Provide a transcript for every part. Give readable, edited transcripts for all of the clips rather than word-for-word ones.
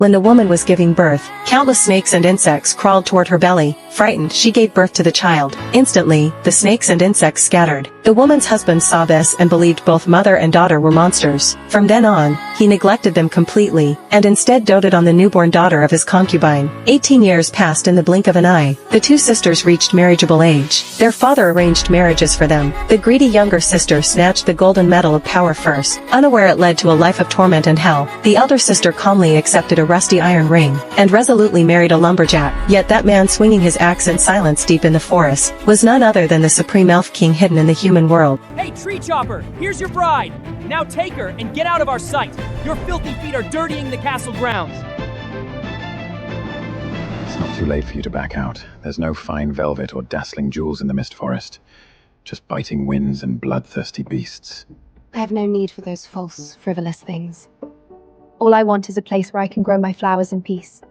When the woman was giving birth, countless snakes and insects crawled toward her belly. Frightened, she gave birth to the child. Instantly, the snakes and insects scattered. The woman's husband saw this and believed both mother and daughter were monsters. From then on, he neglected them completely, and instead doted on the newborn daughter of his concubine. 18 years passed in the blink of an eye. The two sisters reached marriageable age. Their father arranged marriages for them. The greedy younger sister snatched the golden medal of power first, unaware it led to a life of torment and hell. The elder sister calmly accepted a rusty iron ring, and resolutely married a lumberjack. Yet that man swinging his axe in silence deep in the forest, was none other than the supreme elf king hidden in the human world. Hey, tree chopper, here's your bride. Now take her and get out of our sight. Your filthy feet are dirtying the castle grounds. It's not too late for you to back out. There's no fine velvet or dazzling jewels in the mist forest. Just biting winds and bloodthirsty beasts. I have no need for those false, frivolous things. All I want is a place where I can grow my flowers in peace.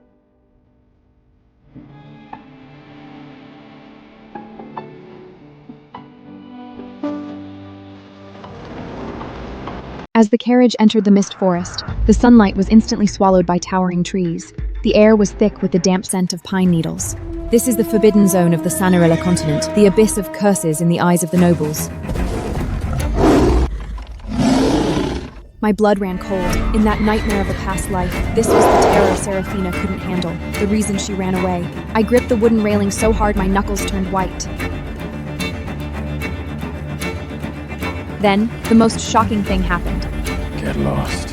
As the carriage entered the mist forest, the sunlight was instantly swallowed by towering trees. The air was thick with the damp scent of pine needles. This is the forbidden zone of the Sanarilla continent, the abyss of curses in the eyes of the nobles. My blood ran cold. In that nightmare of a past life, this was the terror Seraphina couldn't handle, the reason she ran away. I gripped the wooden railing so hard my knuckles turned white. Then, the most shocking thing happened. Get lost.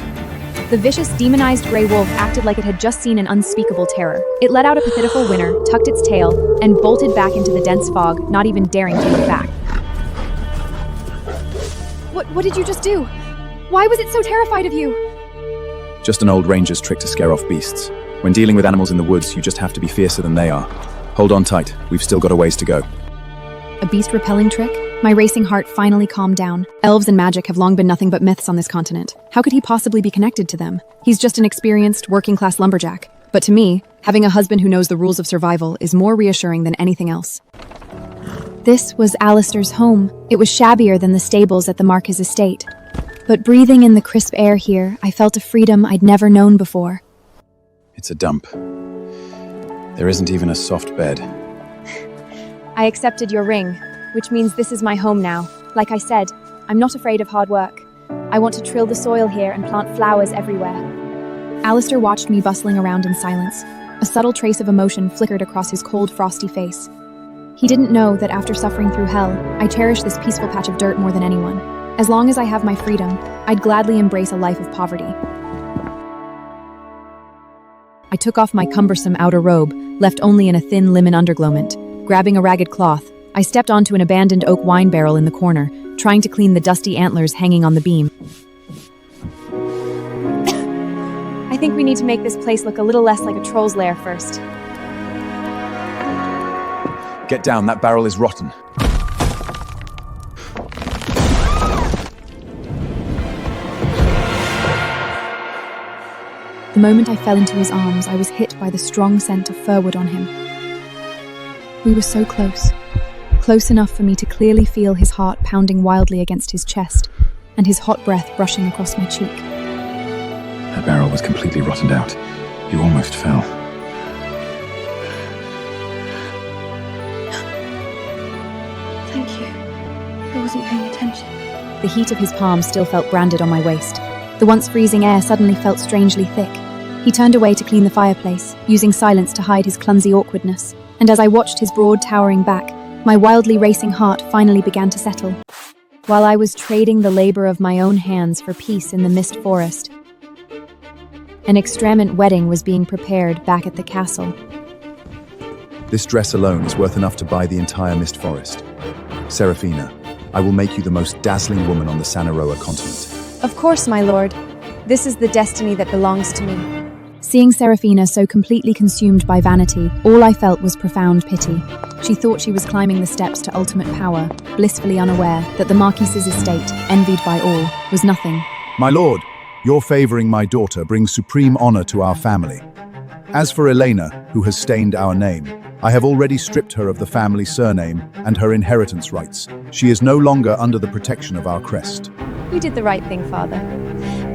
The vicious, demonized gray wolf acted like it had just seen an unspeakable terror. It let out a pitiful whiner, tucked its tail, and bolted back into the dense fog, not even daring to look back. What did you just do? Why was it so terrified of you? Just an old ranger's trick to scare off beasts. When dealing with animals in the woods, you just have to be fiercer than they are. Hold on tight, we've still got a ways to go. A beast-repelling trick? My racing heart finally calmed down. Elves and magic have long been nothing but myths on this continent. How could he possibly be connected to them? He's just an experienced, working-class lumberjack. But to me, having a husband who knows the rules of survival is more reassuring than anything else. This was Alistair's home. It was shabbier than the stables at the Marquis estate. But breathing in the crisp air here, I felt a freedom I'd never known before. It's a dump. There isn't even a soft bed. I accepted your ring, which means this is my home now. Like I said, I'm not afraid of hard work. I want to till the soil here and plant flowers everywhere. Alistair watched me bustling around in silence. A subtle trace of emotion flickered across his cold, frosty face. He didn't know that after suffering through hell, I cherish this peaceful patch of dirt more than anyone. As long as I have my freedom, I'd gladly embrace a life of poverty. I took off my cumbersome outer robe, left only in a thin linen undergarment. Grabbing a ragged cloth, I stepped onto an abandoned oak wine barrel in the corner, trying to clean the dusty antlers hanging on the beam. I think we need to make this place look a little less like a troll's lair first. Get down, that barrel is rotten. The moment I fell into his arms, I was hit by the strong scent of firwood on him. We were so close. Close enough for me to clearly feel his heart pounding wildly against his chest, and his hot breath brushing across my cheek. That barrel was completely rotted out. You almost fell. Thank you. I wasn't paying attention. The heat of his palm still felt branded on my waist. The once freezing air suddenly felt strangely thick. He turned away to clean the fireplace, using silence to hide his clumsy awkwardness. And as I watched his broad, towering back, my wildly racing heart finally began to settle. While I was trading the labor of my own hands for peace in the mist forest, an extravagant wedding was being prepared back at the castle. This dress alone is worth enough to buy the entire mist forest. Seraphina, I will make you the most dazzling woman on the Sanarilla continent. Of course, my lord. This is the destiny that belongs to me. Seeing Seraphina so completely consumed by vanity, all I felt was profound pity. She thought she was climbing the steps to ultimate power, blissfully unaware that the Marquis's estate, envied by all, was nothing. My lord, your favoring my daughter brings supreme honor to our family. As for Elena, who has stained our name, I have already stripped her of the family surname and her inheritance rights. She is no longer under the protection of our crest. You did the right thing, father.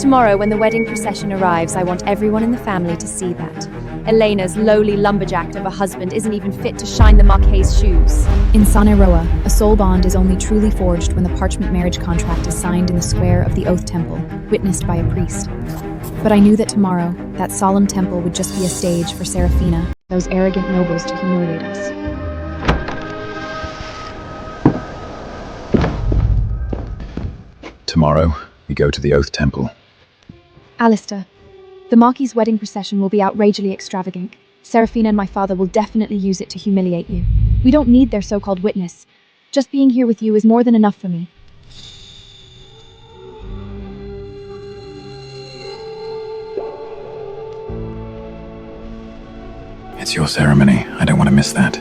Tomorrow, when the wedding procession arrives, I want everyone in the family to see that. Elena's lowly lumberjack of a husband isn't even fit to shine the Marquis's shoes. In Sane Roa, a soul bond is only truly forged when the parchment marriage contract is signed in the square of the Oath Temple, witnessed by a priest. But I knew that tomorrow, that solemn temple would just be a stage for Serafina, those arrogant nobles, to humiliate us. Tomorrow, we go to the Oath Temple. Alistair, the Marquis's wedding procession will be outrageously extravagant. Serafina and my father will definitely use it to humiliate you. We don't need their so-called witness. Just being here with you is more than enough for me. It's your ceremony. I don't want to miss that.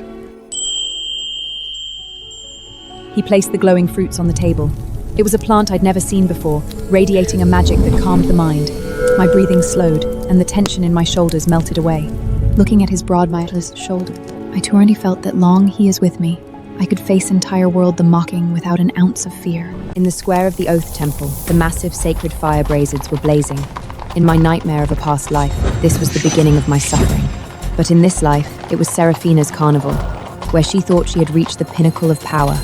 He placed the glowing fruits on the table. It was a plant I'd never seen before, radiating a magic that calmed the mind. My breathing slowed, and the tension in my shoulders melted away. Looking at his broad, mightless shoulder, I already felt that long he is with me, I could face entire world the mocking without an ounce of fear. In the square of the Oath Temple, the massive sacred fire braziers were blazing. In my nightmare of a past life, this was the beginning of my suffering. But in this life, it was Serafina's carnival, where she thought she had reached the pinnacle of power.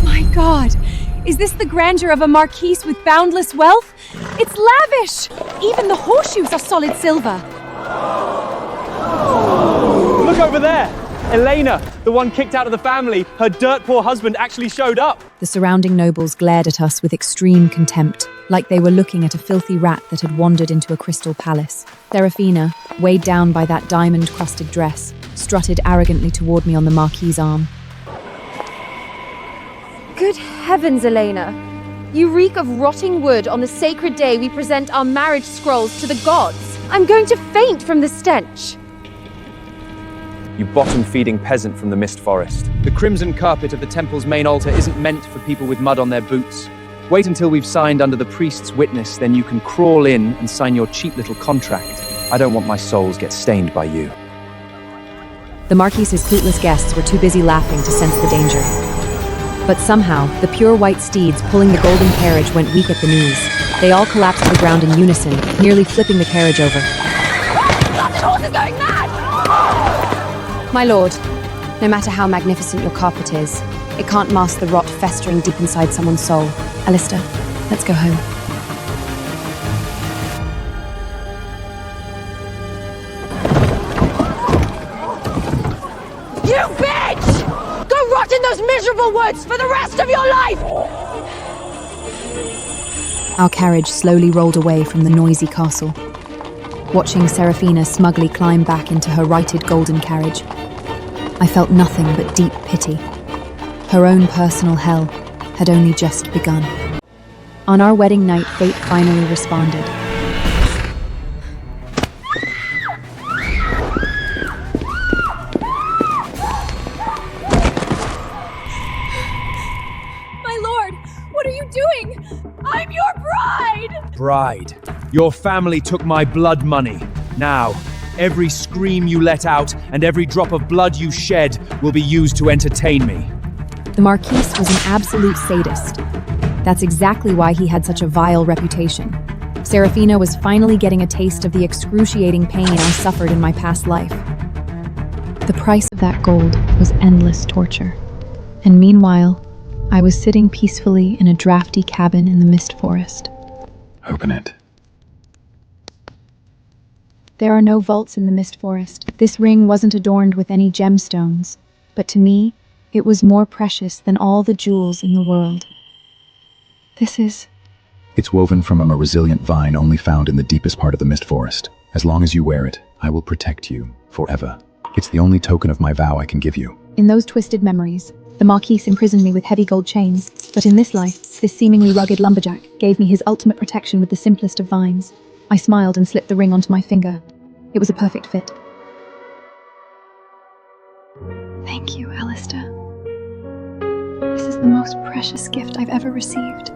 My God! Is this the grandeur of a marquise with boundless wealth? It's lavish! Even the horseshoes are solid silver. Look over there! Elena, the one kicked out of the family, her dirt poor husband actually showed up. The surrounding nobles glared at us with extreme contempt, like they were looking at a filthy rat that had wandered into a crystal palace. Serafina, weighed down by that diamond-crusted dress, strutted arrogantly toward me on the Marquis's arm. Good heavens, Elena! You reek of rotting wood on the sacred day we present our marriage scrolls to the gods. I'm going to faint from the stench. You bottom-feeding peasant from the Mist Forest. The crimson carpet of the temple's main altar isn't meant for people with mud on their boots. Wait until we've signed under the priest's witness, then you can crawl in and sign your cheap little contract. I don't want my souls get stained by you. The Marquis's clueless guests were too busy laughing to sense the danger. But somehow, the pure white steeds pulling the golden carriage went weak at the knees. They all collapsed to the ground in unison, nearly flipping the carriage over. The horse is going mad! My lord, no matter how magnificent your carpet is, it can't mask the rot festering deep inside someone's soul. Alistair, let's go home. You bitch! Go rot in those miserable woods for the rest of your life! Our carriage slowly rolled away from the noisy castle. Watching Serafina smugly climb back into her righted golden carriage, I felt nothing but deep pity. Her own personal hell had only just begun. On our wedding night, fate finally responded. My lord, what are you doing? I'm your bride! Bride, your family took my blood money. Now, every scream you let out and every drop of blood you shed will be used to entertain me. The Marquis was an absolute sadist. That's exactly why he had such a vile reputation. Serafina was finally getting a taste of the excruciating pain I suffered in my past life. The price of that gold was endless torture. And meanwhile, I was sitting peacefully in a drafty cabin in the Mist Forest. Open it. There are no vaults in the Mist Forest. This ring wasn't adorned with any gemstones, but to me, it was more precious than all the jewels in the world. It's woven from a resilient vine only found in the deepest part of the Mist Forest. As long as you wear it, I will protect you forever. It's the only token of my vow I can give you. In those twisted memories, the Marquis imprisoned me with heavy gold chains, but in this life, this seemingly rugged lumberjack gave me his ultimate protection with the simplest of vines. I smiled and slipped the ring onto my finger. It was a perfect fit. Thank you, Alistair. This is the most precious gift I've ever received.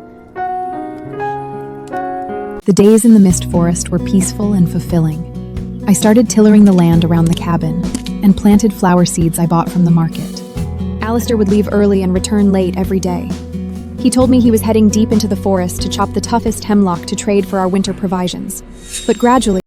The days in the Mist Forest were peaceful and fulfilling. I started tillering the land around the cabin and planted flower seeds I bought from the market. Alistair would leave early and return late every day. He told me he was heading deep into the forest to chop the toughest hemlock to trade for our winter provisions. But gradually,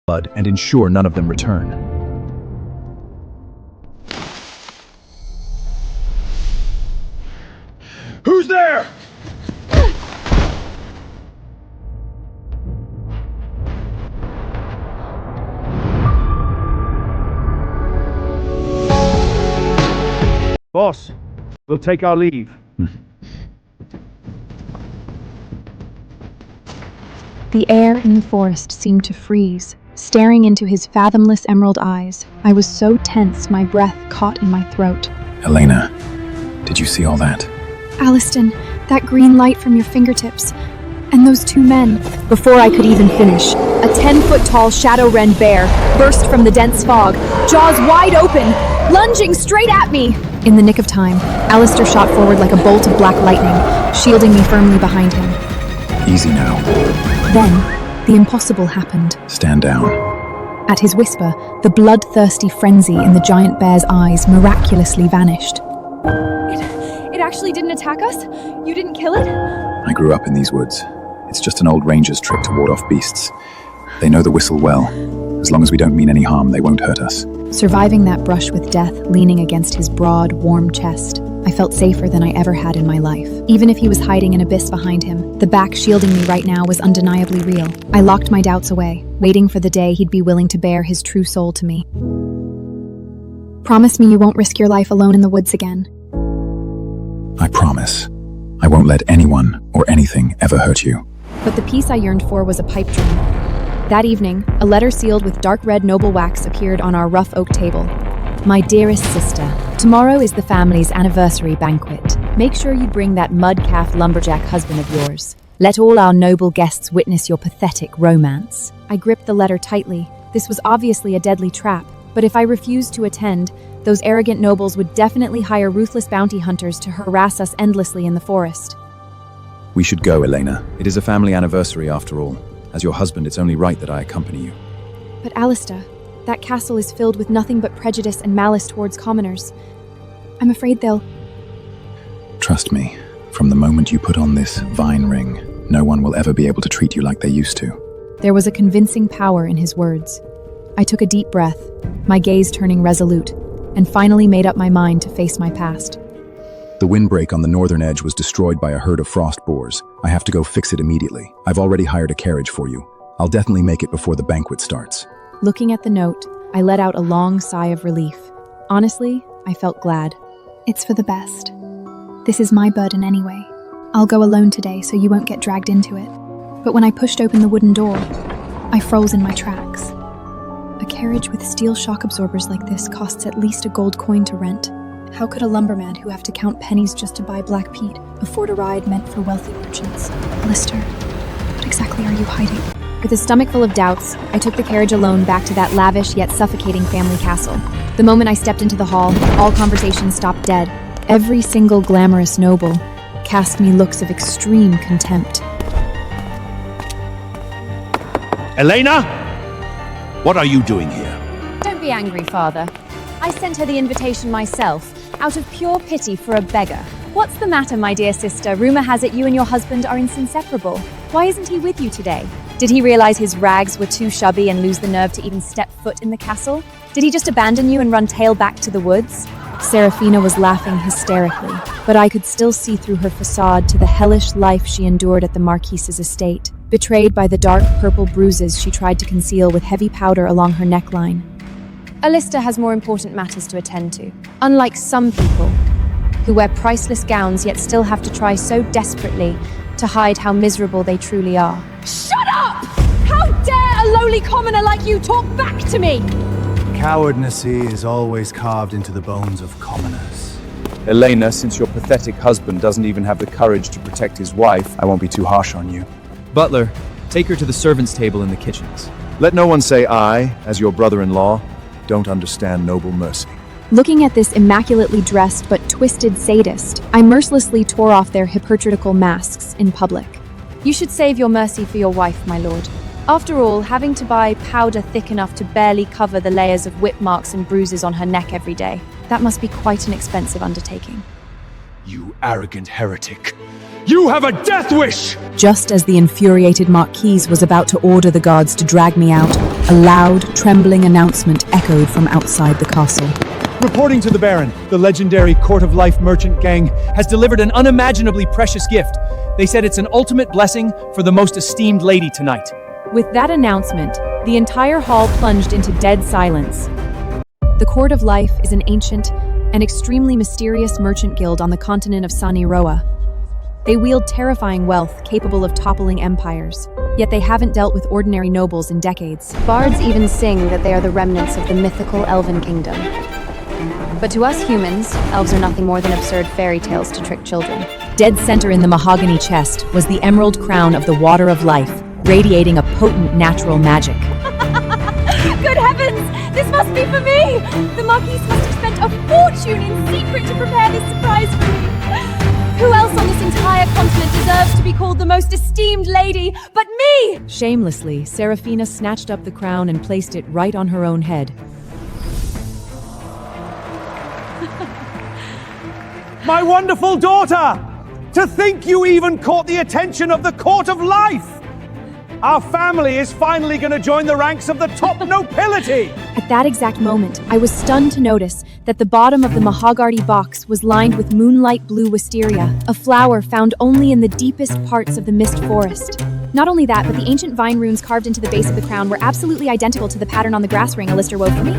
blood and ensure none of them return. Who's there? Boss, we'll take our leave. The air in the forest seemed to freeze. Staring into his fathomless emerald eyes, I was so tense my breath caught in my throat. Elena, did you see all that? Aliston, that green light from your fingertips, and those two men. Before I could even finish, a 10-foot-tall shadow wren bear burst from the dense fog, jaws wide open, lunging straight at me. In the nick of time, Alistair shot forward like a bolt of black lightning, shielding me firmly behind him. Easy now. Then, the impossible happened. Stand down. At his whisper, the bloodthirsty frenzy in the giant bear's eyes miraculously vanished. It actually didn't attack us? You didn't kill it? I grew up in these woods. It's just an old ranger's trick to ward off beasts. They know the whistle well. As long as we don't mean any harm, they won't hurt us. Surviving that brush with death leaning against his broad, warm chest, I felt safer than I ever had in my life. Even if he was hiding an abyss behind him, the back shielding me right now was undeniably real. I locked my doubts away, waiting for the day he'd be willing to bare his true soul to me. Promise me you won't risk your life alone in the woods again. I promise. I won't let anyone or anything ever hurt you. But the peace I yearned for was a pipe dream. That evening, a letter sealed with dark red noble wax appeared on our rough oak table. My dearest sister, tomorrow is the family's anniversary banquet. Make sure you bring that mud-calf lumberjack husband of yours. Let all our noble guests witness your pathetic romance. I gripped the letter tightly. This was obviously a deadly trap, but if I refused to attend, those arrogant nobles would definitely hire ruthless bounty hunters to harass us endlessly in the forest. We should go, Elena. It is a family anniversary after all. As your husband, it's only right that I accompany you. But Alistair, that castle is filled with nothing but prejudice and malice towards commoners. I'm afraid they'll... Trust me, from the moment you put on this vine ring, no one will ever be able to treat you like they used to. There was a convincing power in his words. I took a deep breath, my gaze turning resolute, and finally made up my mind to face my past. The windbreak on the northern edge was destroyed by a herd of frost boars. I have to go fix it immediately. I've already hired a carriage for you. I'll definitely make it before the banquet starts. Looking at the note, I let out a long sigh of relief. Honestly, I felt glad. It's for the best. This is my burden anyway. I'll go alone today so you won't get dragged into it. But when I pushed open the wooden door, I froze in my tracks. A carriage with steel shock absorbers like this costs at least a gold coin to rent. How could a lumberman who have to count pennies just to buy black peat afford a ride meant for wealthy merchants? Lister, what exactly are you hiding? With a stomach full of doubts, I took the carriage alone back to that lavish yet suffocating family castle. The moment I stepped into the hall, all conversation stopped dead. Every single glamorous noble cast me looks of extreme contempt. Elena? What are you doing here? Don't be angry, Father. I sent her the invitation myself, out of pure pity for a beggar. What's the matter, my dear sister? Rumor has it you and your husband are inseparable. Why isn't he with you today? Did he realize his rags were too shabby and lose the nerve to even step foot in the castle? Did he just abandon you and run tail back to the woods? Serafina was laughing hysterically, but I could still see through her facade to the hellish life she endured at the Marquise's estate, betrayed by the dark purple bruises she tried to conceal with heavy powder along her neckline. Alistair has more important matters to attend to. Unlike some people, who wear priceless gowns yet still have to try so desperately to hide how miserable they truly are. Shut up! How dare a lowly commoner like you talk back to me? Cowardness is always carved into the bones of commoners. Elena, since your pathetic husband doesn't even have the courage to protect his wife, I won't be too harsh on you. Butler, take her to the servants' table in the kitchens. Let no one say I, as your brother-in-law, don't understand noble mercy. Looking at this immaculately dressed but twisted sadist, I mercilessly tore off their hypocritical masks in public. You should save your mercy for your wife, my lord. After all, having to buy powder thick enough to barely cover the layers of whip marks and bruises on her neck every day, that must be quite an expensive undertaking. You arrogant heretic. You have a death wish! Just as the infuriated Marquise was about to order the guards to drag me out, a loud, trembling announcement echoed from outside the castle. Reporting to the Baron, the legendary Court of Life merchant gang has delivered an unimaginably precious gift. They said it's an ultimate blessing for the most esteemed lady tonight. With that announcement, the entire hall plunged into dead silence. The Court of Life is an ancient and extremely mysterious merchant guild on the continent of Sani Roa. They wield terrifying wealth capable of toppling empires, yet they haven't dealt with ordinary nobles in decades. Bards even sing that they are the remnants of the mythical elven kingdom. But to us humans, elves are nothing more than absurd fairy tales to trick children. Dead center in the mahogany chest was the emerald crown of the Water of Life, radiating a potent natural magic. Good heavens! This must be for me! The Marquise must have spent a fortune in secret to prepare this surprise for me. Who else on this entire continent deserves to be called the most esteemed lady but me? Shamelessly, Serafina snatched up the crown and placed it right on her own head. My wonderful daughter! To think you even caught the attention of the Court of Life! Our family is finally going to join the ranks of the top nobility! At that exact moment, I was stunned to notice that the bottom of the mahogany box was lined with moonlight blue wisteria, a flower found only in the deepest parts of the mist forest. Not only that, but the ancient vine runes carved into the base of the crown were absolutely identical to the pattern on the grass ring Alistair wove for me.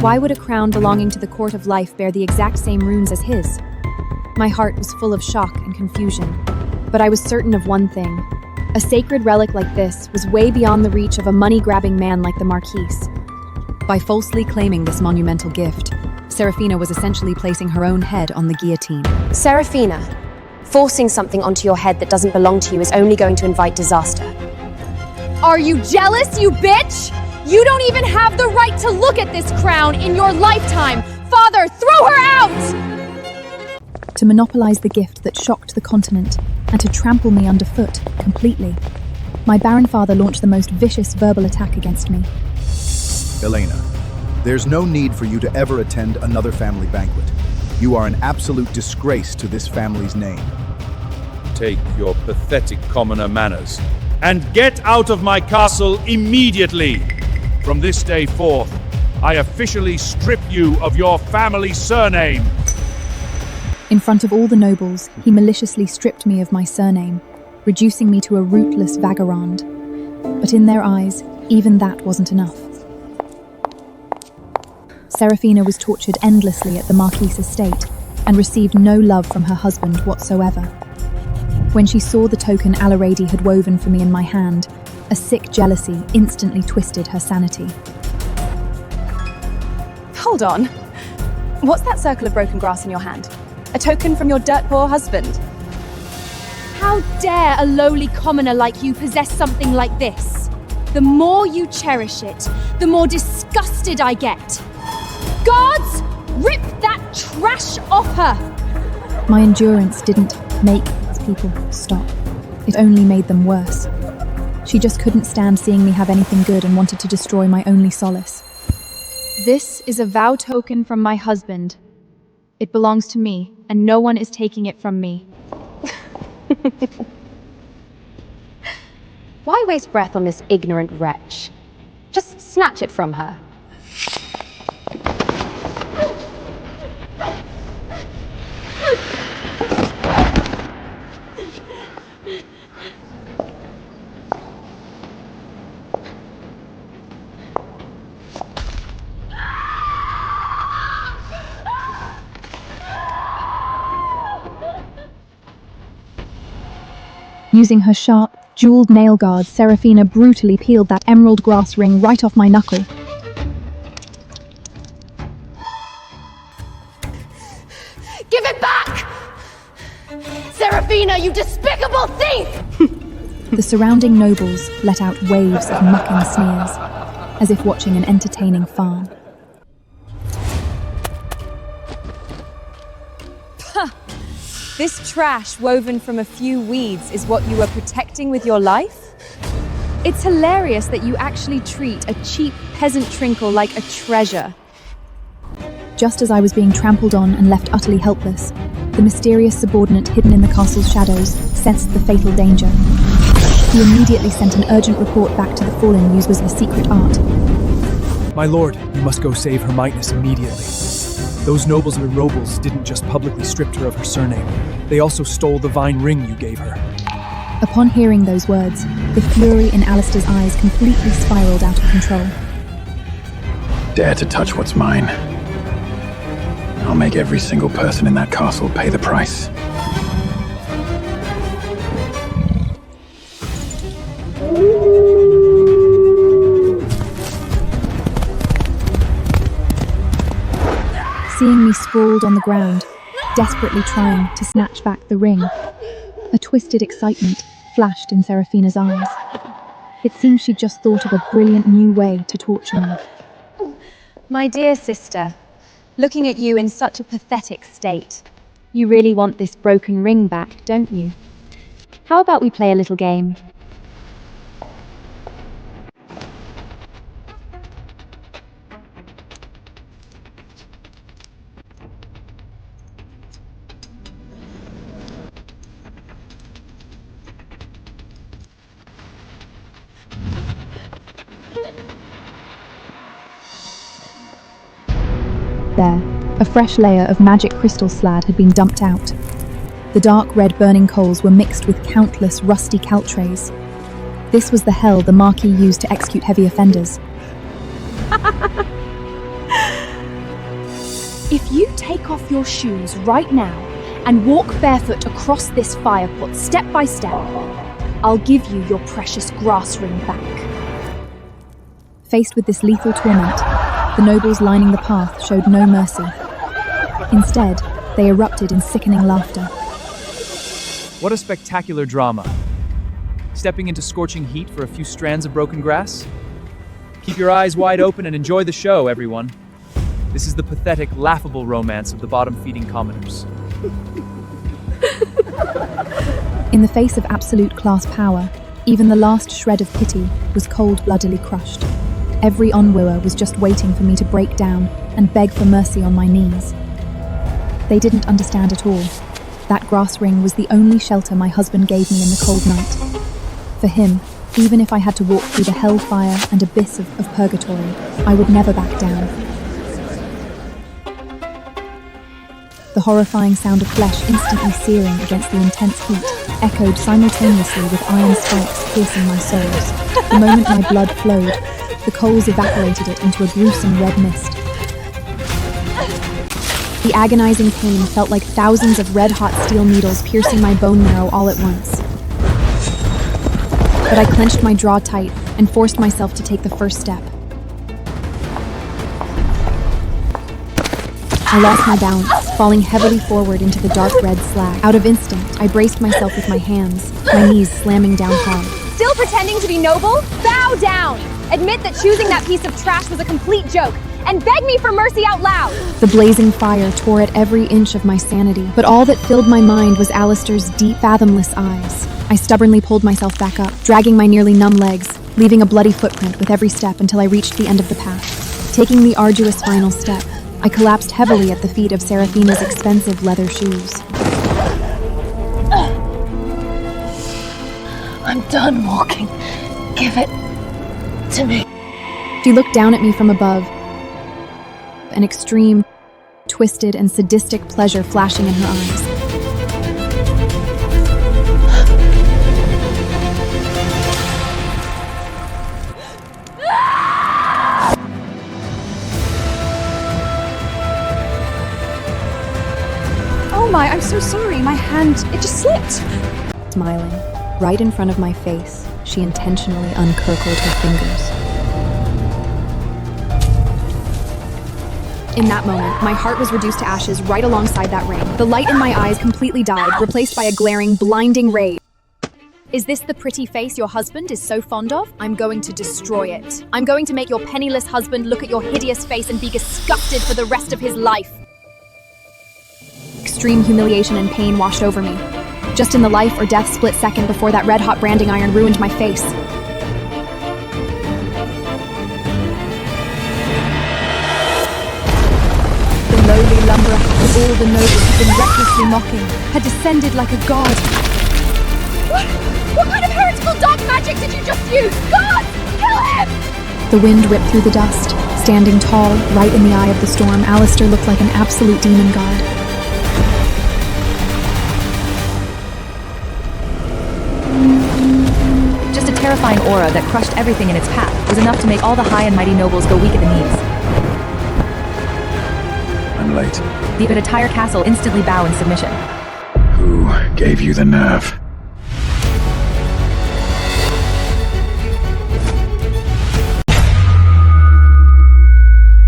Why would a crown belonging to the Court of Life bear the exact same runes as his? My heart was full of shock and confusion, but I was certain of one thing. A sacred relic like this was way beyond the reach of a money-grabbing man like the Marquise. By falsely claiming this monumental gift, Serafina was essentially placing her own head on the guillotine. Serafina, forcing something onto your head that doesn't belong to you is only going to invite disaster. Are you jealous, you bitch? You don't even have the right to look at this crown in your lifetime! Father, throw her out! To monopolize the gift that shocked the continent, and to trample me underfoot completely. My Baron father launched the most vicious verbal attack against me. Elena, there's no need for you to ever attend another family banquet. You are an absolute disgrace to this family's name. Take your pathetic commoner manners and get out of my castle immediately. From this day forth, I officially strip you of your family surname. In front of all the nobles, he maliciously stripped me of my surname, reducing me to a rootless vagrant. But in their eyes, even that wasn't enough. Serafina was tortured endlessly at the Marquise estate and received no love from her husband whatsoever. When she saw the token Alarady had woven for me in my hand, a sick jealousy instantly twisted her sanity. Hold on. What's that circle of broken grass in your hand? A token from your dirt-poor husband? How dare a lowly commoner like you possess something like this? The more you cherish it, the more disgusted I get. Guards, rip that trash off her! My endurance didn't make these people stop. It only made them worse. She just couldn't stand seeing me have anything good and wanted to destroy my only solace. This is a vow token from my husband. It belongs to me, and no one is taking it from me. Why waste breath on this ignorant wretch? Just snatch it from her. Using her sharp, jeweled nail guards, Serafina brutally peeled that emerald grass ring right off my knuckle. Give it Seraphina, you despicable thief! The surrounding nobles let out waves of mocking sneers, as if watching an entertaining farm. This trash woven from a few weeds is what you are protecting with your life? It's hilarious that you actually treat a cheap peasant trinkle like a treasure. Just as I was being trampled on and left utterly helpless, the mysterious subordinate hidden in the castle's shadows sensed the fatal danger. He immediately sent an urgent report back to the fallen use was a secret art. My lord, you must go save Her Mightness immediately. Those nobles and robles didn't just publicly strip her of her surname, they also stole the vine ring you gave her. Upon hearing those words, the fury in Alistair's eyes completely spiraled out of control. Dare to touch what's mine. I'll make every single person in that castle pay the price. Seeing me sprawled on the ground, desperately trying to snatch back the ring, a twisted excitement flashed in Seraphina's eyes. It seemed she'd just thought of a brilliant new way to torture me. My dear sister, looking at you in such a pathetic state, you really want this broken ring back, don't you? How about we play a little game? There, a fresh layer of magic crystal slad had been dumped out. The dark red burning coals were mixed with countless rusty caltrays. This was the hell the Marquis used to execute heavy offenders. If you take off your shoes right now and walk barefoot across this fire pot step by step, I'll give you your precious grass ring back. Faced with this lethal torment, the nobles lining the path showed no mercy. Instead, they erupted in sickening laughter. What a spectacular drama. Stepping into scorching heat for a few strands of broken grass? Keep your eyes wide open and enjoy the show, everyone. This is the pathetic, laughable romance of the bottom-feeding commoners. In the face of absolute class power, even the last shred of pity was cold-bloodedly crushed. Every onwooer was just waiting for me to break down and beg for mercy on my knees. They didn't understand at all. That grass ring was the only shelter my husband gave me in the cold night. For him, even if I had to walk through the hellfire and abyss of purgatory, I would never back down. The horrifying sound of flesh instantly searing against the intense heat echoed simultaneously with iron spikes piercing my soles. The moment my blood flowed, the coals evaporated it into a gruesome red mist. The agonizing pain felt like thousands of red-hot steel needles piercing my bone marrow all at once. But I clenched my jaw tight and forced myself to take the first step. I lost my balance, falling heavily forward into the dark red slag. Out of instinct, I braced myself with my hands, my knees slamming down hard. Still pretending to be noble? Bow down! Admit that choosing that piece of trash was a complete joke, and beg me for mercy out loud! The blazing fire tore at every inch of my sanity, but all that filled my mind was Alistair's deep, fathomless eyes. I stubbornly pulled myself back up, dragging my nearly numb legs, leaving a bloody footprint with every step until I reached the end of the path. Taking the arduous final step, I collapsed heavily at the feet of Seraphina's expensive leather shoes. I'm done walking. Give it to me. She looked down at me from above, an extreme, twisted, and sadistic pleasure flashing in her eyes. Oh my, I'm so sorry. My hand, it just slipped. Smiling, right in front of my face, she intentionally uncurled her fingers. In that moment, my heart was reduced to ashes right alongside that ring. The light in my eyes completely died, replaced by a glaring, blinding rage. Is this the pretty face your husband is so fond of? I'm going to destroy it. I'm going to make your penniless husband look at your hideous face and be disgusted for the rest of his life. Extreme humiliation and pain washed over me. Just in the life or death split second before that red-hot branding iron ruined my face. The lowly lumberer that all the nobles had been recklessly mocking had descended like a god. What kind of heretical dark magic did you just use? God! Kill him! The wind ripped through the dust. Standing tall, right in the eye of the storm, Alistair looked like an absolute demon god. Just a terrifying aura that crushed everything in its path was enough to make all the high and mighty nobles go weak at the knees. I'm late. The entire castle instantly bow in submission. Who gave you the nerve?